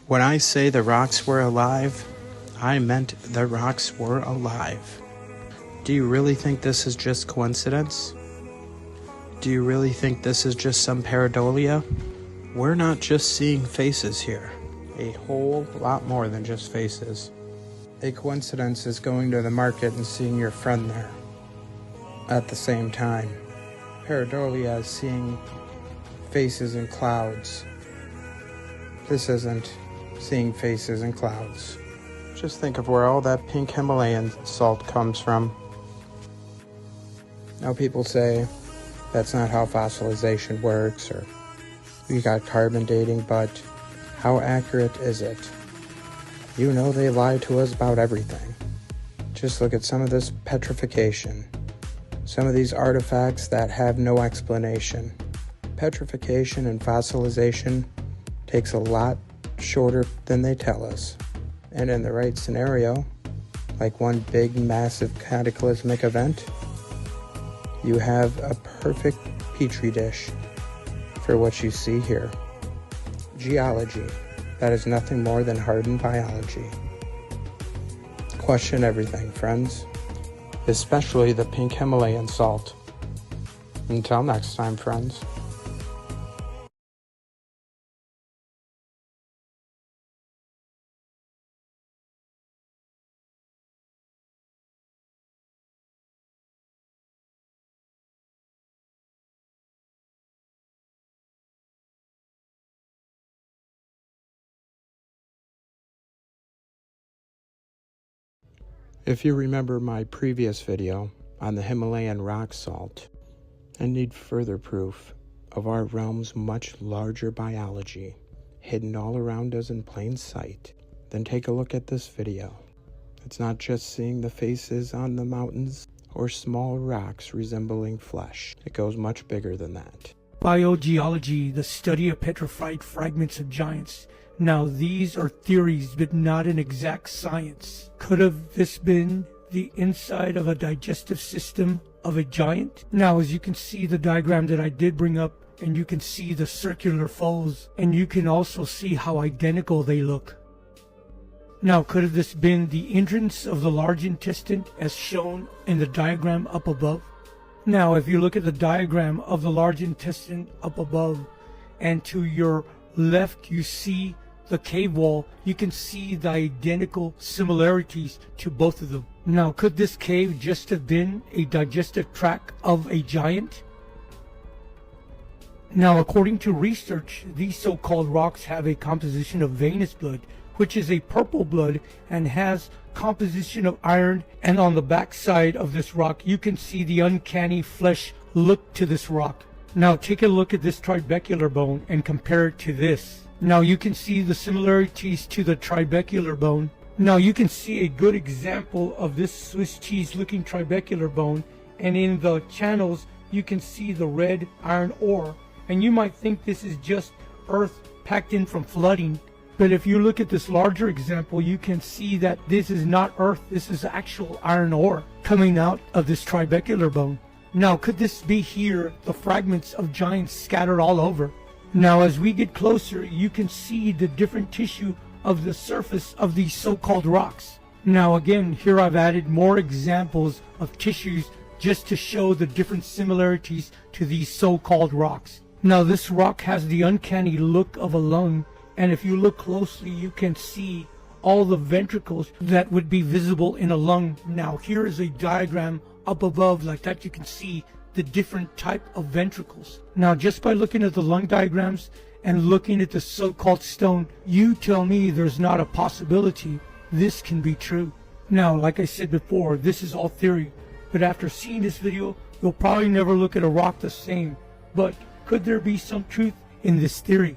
When I say the rocks were alive, I meant the rocks were alive. Do you really think this is just coincidence? Do you really think this is just some pareidolia? We're not just seeing faces here. A whole lot more than just faces. A coincidence is going to the market and seeing your friend there at the same time. Pareidolia is seeing faces in clouds. This isn't seeing faces in clouds. Just think of where all that pink Himalayan salt comes from. Now people say that's not how fossilization works, or we got carbon dating, but how accurate is it? You know they lie to us about everything. Just look at some of this petrification. Some of these artifacts that have no explanation. Petrification and fossilization takes a lot shorter than they tell us. And in the right scenario, like one big massive cataclysmic event, you have a perfect petri dish for what you see here. Geology, that is nothing more than hardened biology. Question everything, friends, especially the pink Himalayan salt. Until next time, friends. If you remember my previous video on the Himalayan rock salt and need further proof of our realm's much larger biology hidden all around us in plain sight, then take a look at this video. It's not just seeing the faces on the mountains or small rocks resembling flesh. It goes much bigger than that. Biogeology, the study of petrified fragments of giants. Now these are theories, but not an exact science. Could have this been the inside of a digestive system of a giant? Now, as you can see the diagram that I did bring up, and you can see the circular folds, and you can also see how identical they look. Now, could have this been the entrance of the large intestine as shown in the diagram up above? Now, if you look at the diagram of the large intestine up above, and to your left you see the cave wall, you can see the identical similarities to both of them. Now, could this cave just have been a digestive tract of a giant? Now, according to research, these so-called rocks have a composition of venous blood, which is a purple blood and has composition of iron, and on the back side of this rock you can see the uncanny flesh look to this rock. Now take a look at this trabecular bone and compare it to this. Now you can see the similarities to the trabecular bone. Now you can see a good example of this Swiss cheese looking trabecular bone, and in the channels you can see the red iron ore, and you might think this is just earth packed in from flooding, but if you look at this larger example you can see that this is not earth, this is actual iron ore coming out of this trabecular bone. Now, could this be here, the fragments of giants scattered all over? Now, as we get closer, you can see the different tissue of the surface of these so-called rocks. Now, again, here I've added more examples of tissues just to show the different similarities to these so-called rocks. Now, this rock has the uncanny look of a lung, and if you look closely, you can see all the ventricles that would be visible in a lung. Now, here is a diagram up above like that. You can see the different type of ventricles. Now, just by looking at the lung diagrams and looking at the so-called stone, you tell me there's not a possibility this can be true. Now, like I said before, this is all theory, but after seeing this video, you'll probably never look at a rock the same. But could there be some truth in this theory?